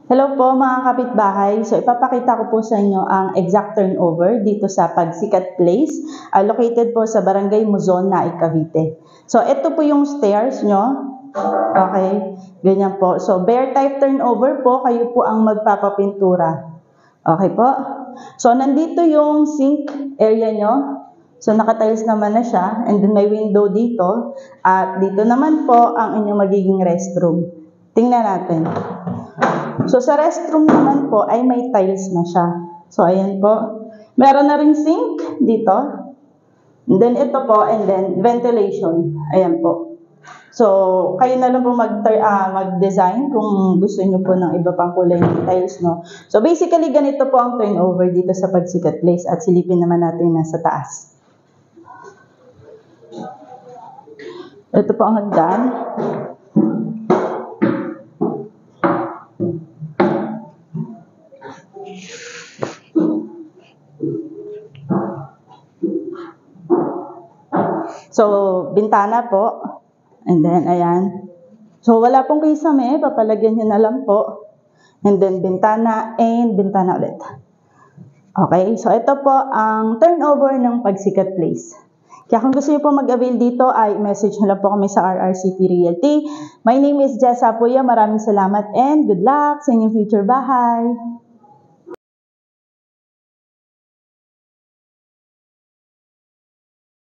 Hello po mga kapitbahay. So ipapakita ko po sa inyo ang exact turnover dito sa Pagsikat Place, located po sa Barangay Muzon, Naik, Cavite. So ito po yung stairs nyo. Okay, ganyan po. So bare type turnover po, kayo po ang magpapapintura. Okay po. So nandito yung sink area nyo. So naka-tiles naman na siya, and then may window dito. At dito naman po ang inyong magiging restroom. Tingnan natin. So, sa restroom naman po ay may tiles na siya. So, ayan po. Meron na rin sink dito. And then, ito po, and then, ventilation. Ayan po. So, kayo na lang po mag-design kung gusto nyo po ng iba pang kulay ng tiles, no? So, basically, ganito po ang turnover dito sa Pagsikat Place. At silipin naman natin nasa taas. Ito po ang hagdan. So, bintana po. And then, ayan. So, wala pong kisame. Papalagyan nyo na lang po. And then, bintana and bintana ulit. Okay. So, ito po ang turnover ng Pagsikat Place. Kaya kung gusto nyo po mag-avail dito, ay message nyo lang po kami sa RRCT Realty. My name is Jessa Puya. Maraming salamat and good luck sa inyong future bahay.